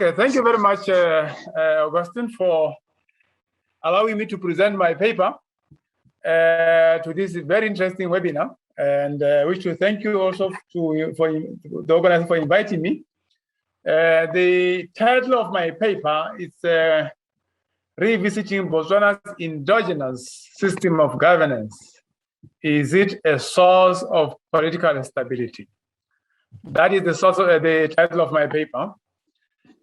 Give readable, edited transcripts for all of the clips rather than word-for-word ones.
Okay, thank you very much, Augustine, for allowing me to present my paper to this very interesting webinar. And I wish to thank you also for the organizer for inviting me. The title of my paper is Revisiting Botswana's Endogenous System of Governance. Is it a source of political stability? That is the source of the title of my paper.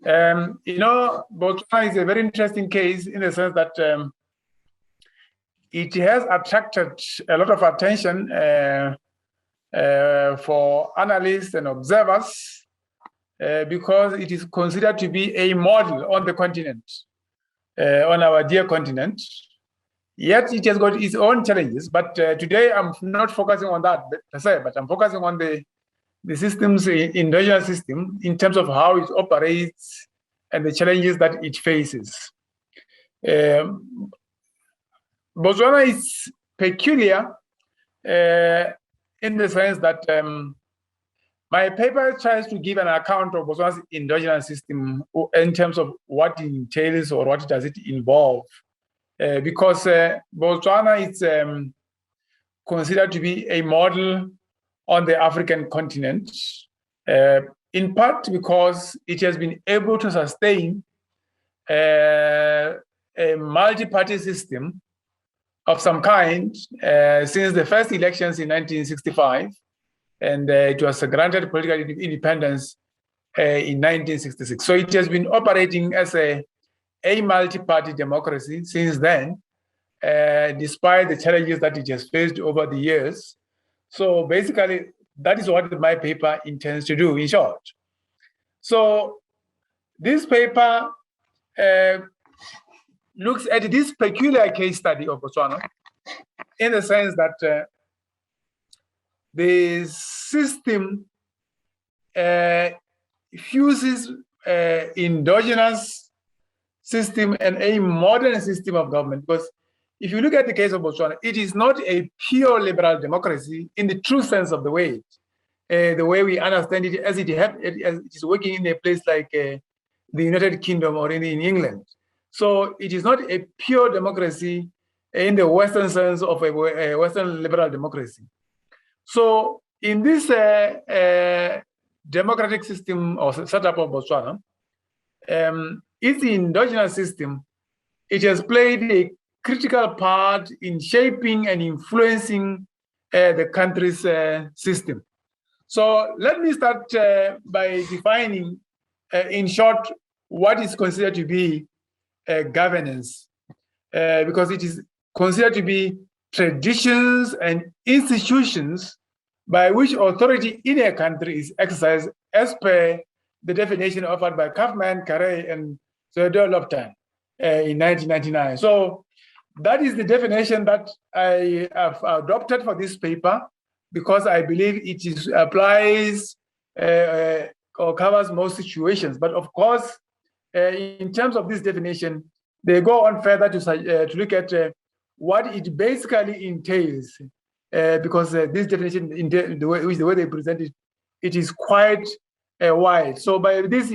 Botswana is a very interesting case in the sense that it has attracted a lot of attention for analysts and observers because it is considered to be a model on the continent, on our dear continent. Yet it has got its own challenges, but today I'm not focusing on that per se, but I'm focusing on the system's endogenous system in terms of how it operates and the challenges that it faces. Botswana is peculiar in the sense that my paper tries to give an account of Botswana's endogenous system in terms of what it entails or what does it involve. Because Botswana is considered to be a model on the African continent, in part because it has been able to sustain a multi-party system of some kind since the first elections in 1965, and it was granted political independence in 1966. So it has been operating as a multi-party democracy since then, despite the challenges that it has faced over the years. So basically, that is what my paper intends to do, in short. So this paper looks at this peculiar case study of Botswana in the sense that the system fuses endogenous system and a modern system of government. Because if you look at the case of Botswana, it is not a pure liberal democracy in the true sense of the word, the way we understand it as it is working in a place like the United Kingdom or in England. So it is not a pure democracy in the Western sense of a Western liberal democracy. So in this democratic system or setup of Botswana, its endogenous system, it has played a critical part in shaping and influencing the country's system. So let me start by defining, in short, what is considered to be governance, because it is considered to be traditions and institutions by which authority in a country is exercised as per the definition offered by Kaufman, Carey, and Sebudubudu in 1999. So that is the definition that I have adopted for this paper because I believe it applies or covers most situations. But of course, in terms of this definition, they go on further to look at what it basically entails, because this definition, the way they present it, it is quite wide. So by this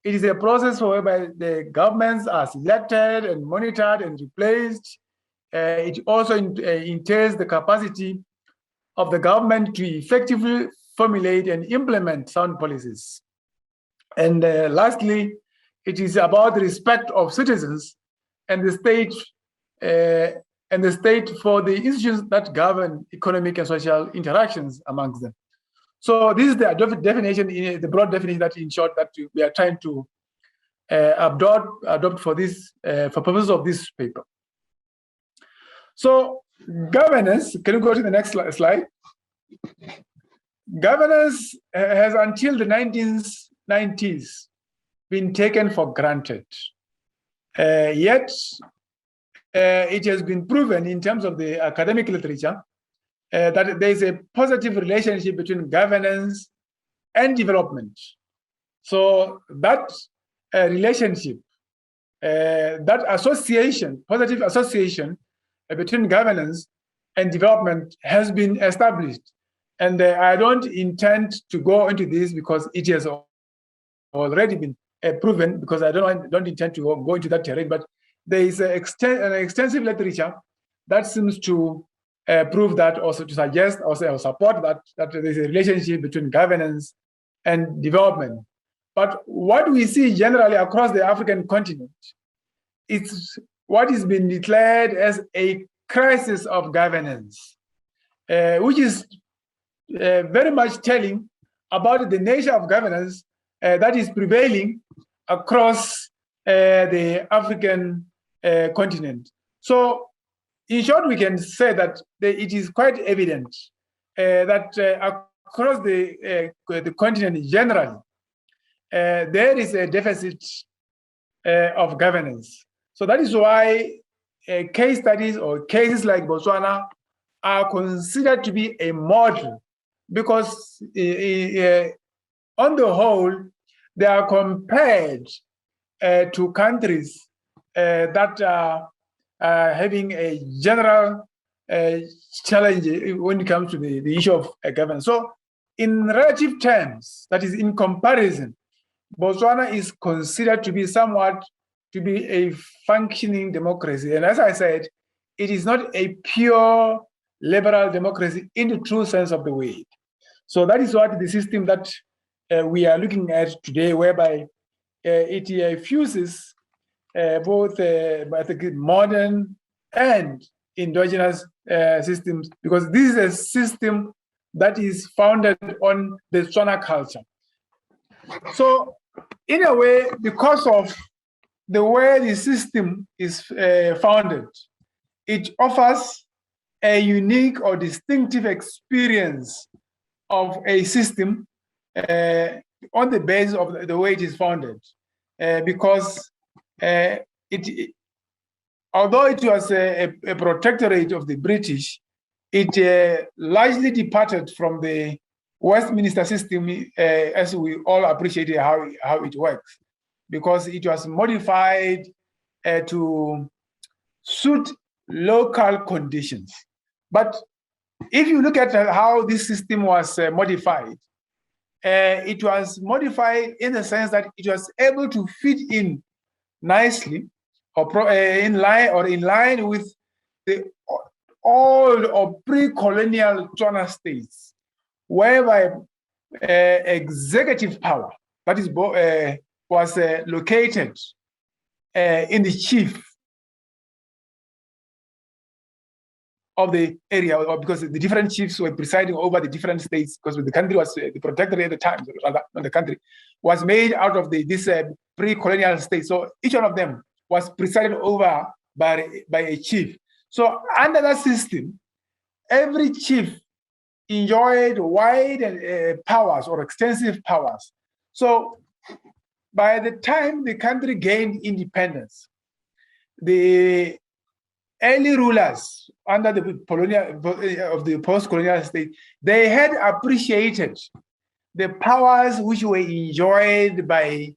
it is a process whereby the governments are selected and monitored and replaced. It also entails the capacity of the government to effectively formulate and implement sound policies. And lastly, it is about the respect of citizens and the state for the institutions that govern economic and social interactions amongst them. So this is the definition, the broad definition that, in short, that we are trying to adopt for this, for purposes of this paper. So governance, can you go to the next slide? Governance has until the 1990s been taken for granted. Yet it has been proven in terms of the academic literature that there is a positive relationship between governance and development. So that relationship, that association, positive association between governance and development has been established. And I don't intend to go into this because it has already been proven, because I don't intend to go into that terrain, but there is an extensive literature that seems to prove that, also to suggest, also or support that there is a relationship between governance and development. But what we see generally across the African continent, it's what is being declared as a crisis of governance, which is very much telling about the nature of governance that is prevailing across the African continent. So, in short, we can say that it is quite evident that across the continent generally, there is a deficit of governance. So that is why case studies or cases like Botswana are considered to be a model, because on the whole, they are compared to countries that are having a general challenge when it comes to the issue of governance. So in relative terms, that is in comparison, Botswana is considered to be a functioning democracy. And as I said, it is not a pure liberal democracy in the true sense of the word. So that is what the system that we are looking at today, whereby it fuses both modern and endogenous systems, because this is a system that is founded on the Tswana culture. So in a way, because of the way the system is founded, it offers a unique or distinctive experience of a system on the basis of the way it is founded, because although it was a protectorate of the British, it largely departed from the Westminster system, as we all appreciate how it works, because it was modified to suit local conditions. But if you look at how this system was modified, it was modified in the sense that it was able to fit in nicely or in line with the old or pre-colonial Tswana states, whereby executive power, that is, was located in the chief of the area, because the different chiefs were presiding over the different states, because the country was the protectorate at the time, the country was made out of this pre-colonial state. So each one of them was presided over by a chief. So under that system, every chief enjoyed wide powers or extensive powers. So by the time the country gained independence, the early rulers under the post-colonial state, they had appreciated the powers which were enjoyed by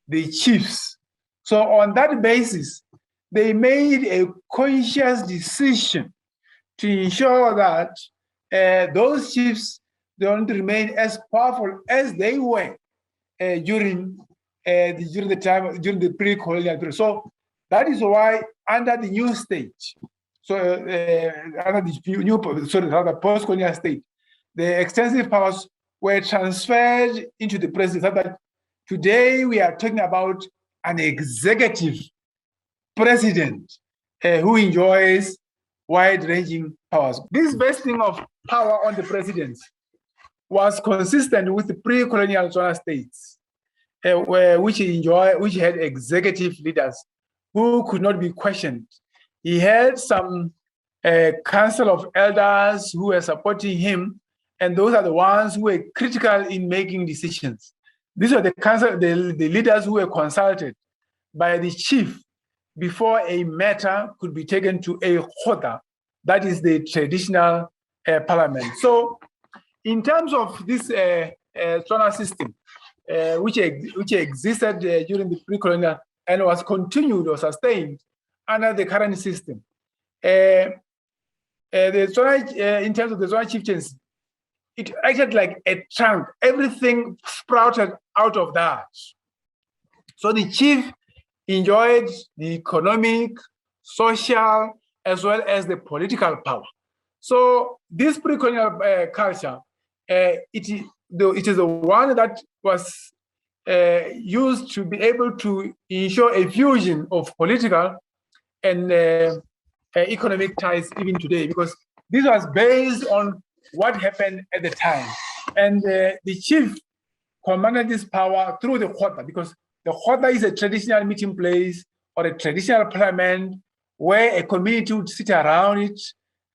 the chiefs. So on that basis, they made a conscious decision to ensure that those chiefs don't remain as powerful as they were during the pre-colonial period. So that is why under the new stage, so under the post-colonial state, the extensive powers were transferred into the president. So that today we are talking about an executive president who enjoys wide-ranging powers. This vesting of power on the president was consistent with the pre-colonial Tswana states, which had executive leaders who could not be questioned. He had some council of elders who were supporting him, and those are the ones who were critical in making decisions. These are the leaders who were consulted by the chief before a matter could be taken to a khota, that is the traditional parliament. So in terms of this Tswana system, which existed during the pre-colonial and was continued or sustained under the current system, the Tswana, in terms of the Tswana chieftaincy, it acted like a trunk. Everything sprouted out of that. So the chief enjoyed the economic, social, as well as the political power. So this pre-colonial culture, it is the one that was used to be able to ensure a fusion of political and economic ties even today, because this was based on what happened at the time. And the chief commanded this power through the khota, because the khota is a traditional meeting place or a traditional parliament where a community would sit around it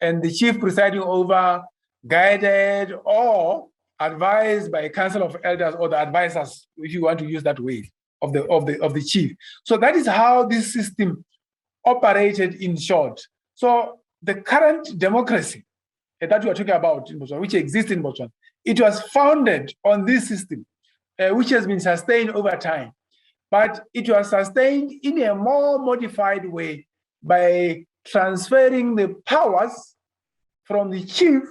and the chief presiding over, guided or advised by a council of elders or the advisors, if you want to use that word, of the chief. So that is how this system operated in short. So the current democracy that we are talking about in Botswana, which exists in Botswana, it was founded on this system, which has been sustained over time. But it was sustained in a more modified way by transferring the powers from the chief,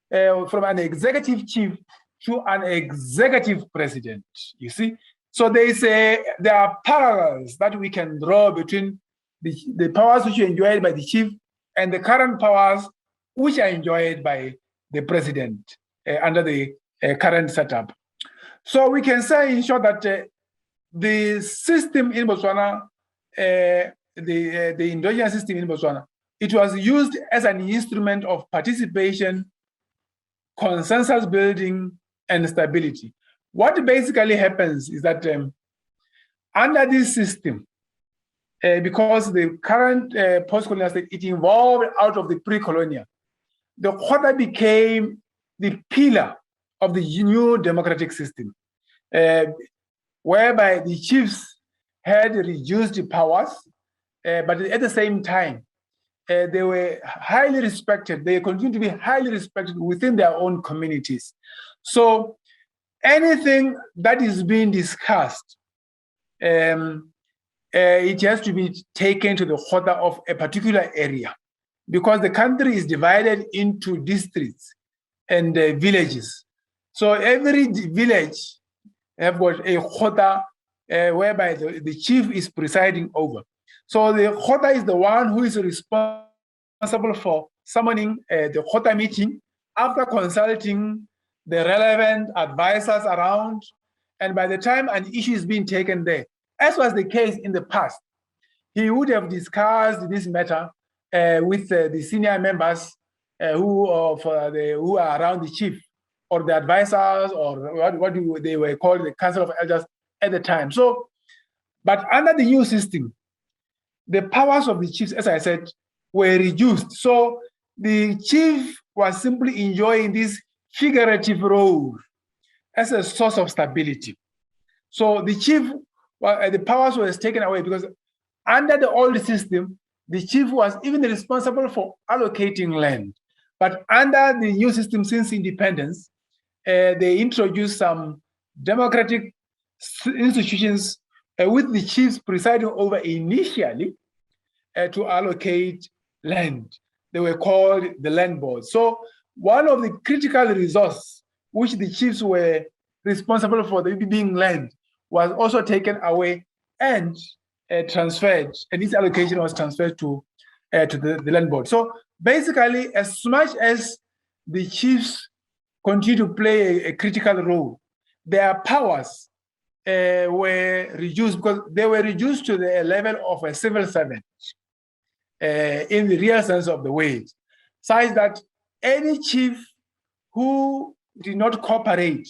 from an executive chief to an executive president, you see? So there are parallels that we can draw between the powers which are enjoyed by the chief and the current powers which are enjoyed by the president under the current setup. So we can say in short that the system in Botswana, the endogenous system in Botswana, it was used as an instrument of participation, consensus building, and stability. What basically happens is that under this system, because the current post-colonial state, it evolved out of the pre-colonial, the khota became the pillar of the new democratic system, whereby the chiefs had reduced powers, but at the same time, they were highly respected. They continue to be highly respected within their own communities. So anything that is being discussed, it has to be taken to the khota of a particular area, because the country is divided into districts and villages. So every village have got a khota whereby the chief is presiding over. So the khota is the one who is responsible for summoning the khota meeting after consulting the relevant advisors around. And by the time an issue is being taken there, as was the case in the past, he would have discussed this matter with the senior members who are around the chief, or the advisors, or what they were called, the council of elders at the time. So, but under the new system, the powers of the chiefs, as I said, were reduced. So the chief was simply enjoying this figurative role as a source of stability. So the chief, the powers were taken away, because under the old system, the chief was even responsible for allocating land. But under the new system, since independence, they introduced some democratic institutions with the chiefs presiding over initially to allocate land. They were called the land boards. So one of the critical resources which the chiefs were responsible for, the being land, was also taken away and transferred, and this allocation was transferred to the land board. So basically, as much as the chiefs continue to play a critical role, their powers were reduced, because they were reduced to the level of a civil servant in the real sense of the word, such that any chief who did not cooperate,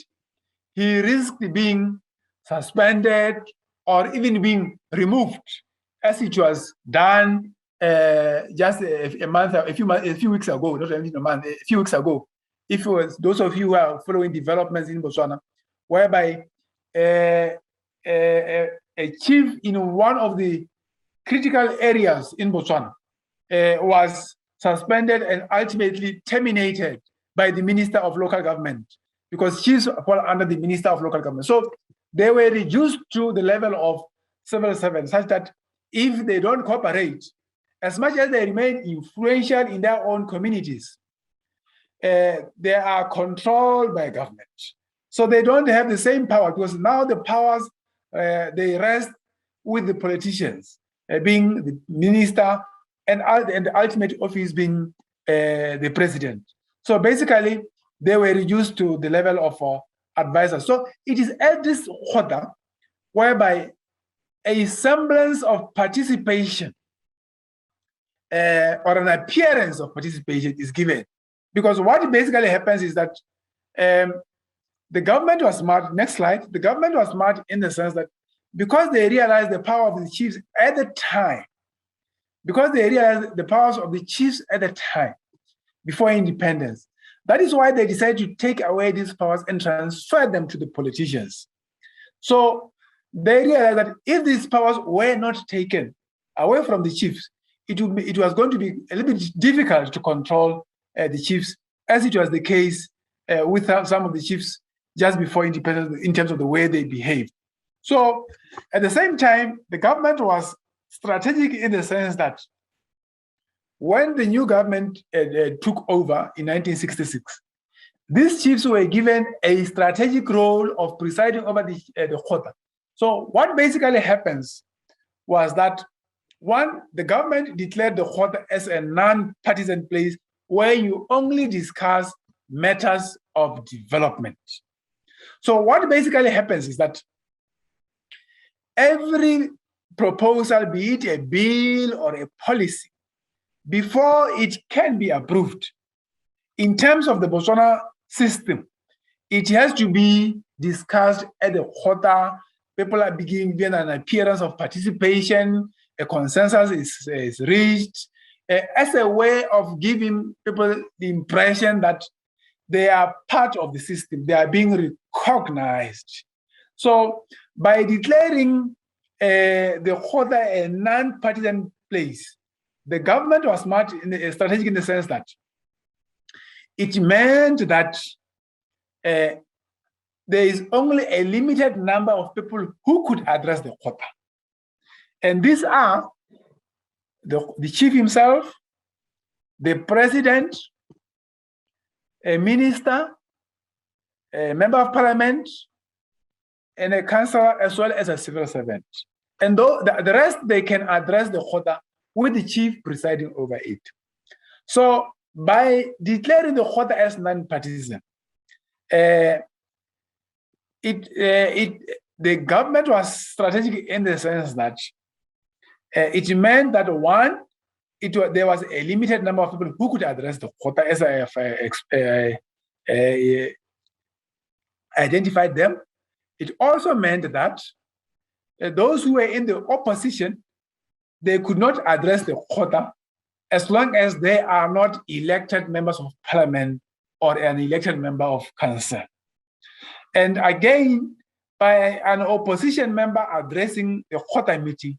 he risked being suspended or even being removed, as it was done just a few weeks ago, not even a month, a few weeks ago. If it was those of you who are following developments in Botswana, whereby a chief in one of the critical areas in Botswana was suspended and ultimately terminated by the Minister of Local Government, because chiefs fall under the Minister of Local Government. So they were reduced to the level of civil servants, such that if they don't cooperate, as much as they remain influential in their own communities, they are controlled by government. So they don't have the same power, because now the powers they rest with the politicians, being the minister, and the ultimate office being the president. So basically, they were reduced to the level of advisors. So it is at this order whereby a semblance of participation or an appearance of participation is given. Because what basically happens is that the government was smart. Next slide. The government was smart in the sense that because they realized the power of the chiefs at the time, before independence, that is why they decided to take away these powers and transfer them to the politicians. So they realized that if these powers were not taken away from the chiefs, it was going to be a little bit difficult to control the chiefs, as it was the case with some of the chiefs just before independence in terms of the way they behaved. So at the same time, the government was strategic in the sense that when the new government took over in 1966, these chiefs were given a strategic role of presiding over the Khota. So what basically happens was that, one, the government declared the Khota as a non-partisan place where you only discuss matters of development. So what basically happens is that every proposal, be it a bill or a policy, before it can be approved, in terms of the Botswana system, it has to be discussed at the Khota. People are given an appearance of participation, a consensus is reached, as a way of giving people the impression that they are part of the system, they are being recognized. So by declaring the Khota a non-partisan place, the government was smart strategic in the sense that it meant that there is only a limited number of people who could address the Khota. And these are the chief himself, the president, a minister, a member of parliament, and a councillor, as well as a civil servant. And the rest, they can address the Khota with the chief presiding over it. So by declaring the Khota as non-partisan, the government was strategic in the sense that it meant that, one, there was a limited number of people who could address the Khota, as I have identified them. It also meant that those who were in the opposition, they could not address the Khota as long as they are not elected members of parliament or an elected member of council. And again, by an opposition member addressing the Khota meeting,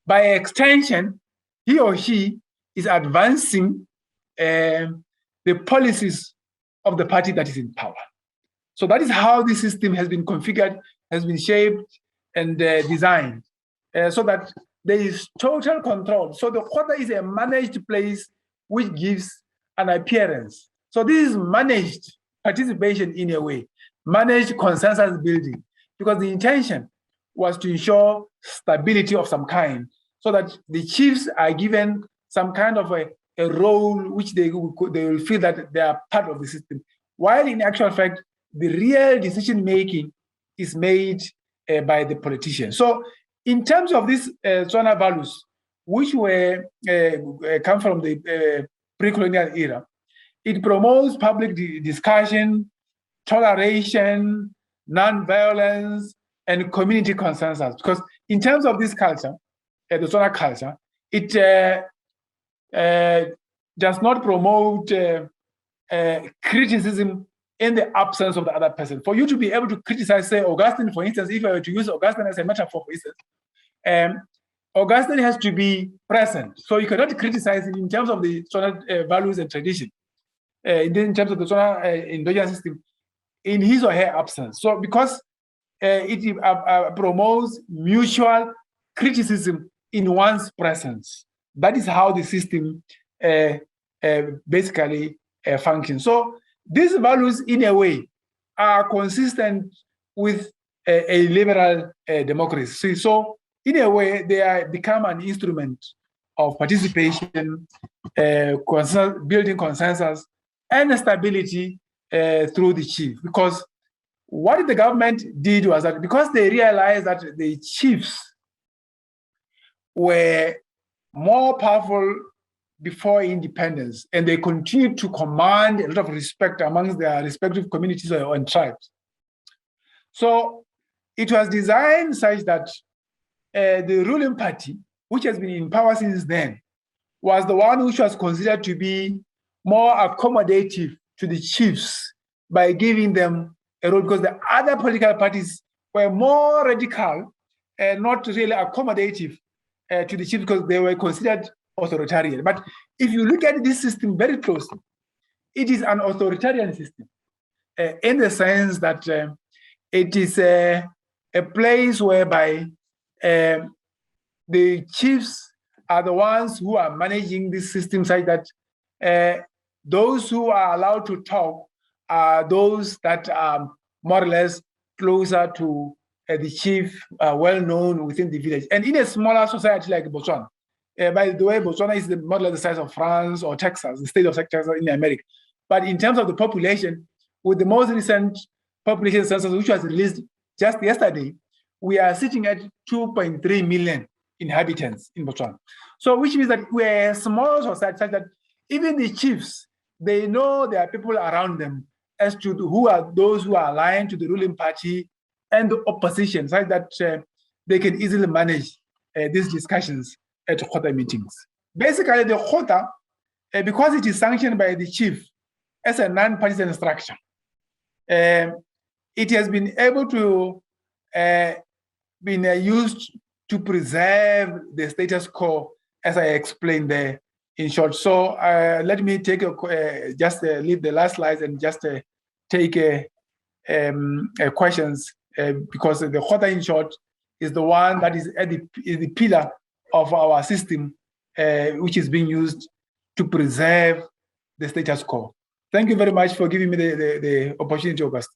by extension, he or she is advancing the policies of the party that is in power. So that is how the system has been configured, has been shaped and designed, so that there is total control. So the Khota is a managed place which gives an appearance. So this is managed participation in a way, managed consensus building, because the intention was to ensure stability of some kind, so that the chiefs are given some kind of a role which they will feel that they are part of the system, while in actual fact, the real decision making is made by the politicians. So in terms of these Tswana values, which were come from the pre-colonial era, it promotes public discussion, toleration, non-violence, and community consensus. Because in terms of this culture, the Tswana culture, it does not promote criticism in the absence of the other person. For you to be able to criticize, say, Augustine, for instance, if I were to use Augustine as a metaphor, for instance, Augustine has to be present. So you cannot criticize him in terms of the Tswana values and tradition, in terms of the Tswana endogenous system, in his or her absence. So because it promotes mutual criticism in one's presence. That is how the system basically functions. So these values, in a way, are consistent with a liberal democracy. So in a way, they become an instrument of participation, building consensus and stability through the chief. Because what the government did was that because they realized that the chiefs were more powerful before independence, and they continued to command a lot of respect amongst their respective communities and tribes. So it was designed such that the ruling party, which has been in power since then, was the one which was considered to be more accommodative to the chiefs by giving them a role, because the other political parties were more radical and not really accommodative to the chiefs because they were considered authoritarian. But if you look at this system very closely, it is an authoritarian system in the sense that it is a place whereby the chiefs are the ones who are managing this system such that those who are allowed to talk are those that are more or less closer to the chief, well known within the village. And in a smaller society like Botswana, by the way, Botswana is more or less the size of France or Texas, the state of Texas in America. But in terms of the population, with the most recent population census, which was released just yesterday, we are sitting at 2.3 million inhabitants in Botswana. So which means that we're a small society such that even the chiefs, they know there are people around them as to who are those who are aligned to the ruling party and the opposition, such that they can easily manage these discussions at Khota meetings. Basically, the Khota, because it is sanctioned by the chief as a non-partisan structure, it has been able to been used to preserve the status quo, as I explained there in short. So let me take just leave the last slides and just take questions because the Khota in short is the one that is at the pillar of our system, which is being used to preserve the status quo. Thank you very much for giving me the opportunity, August.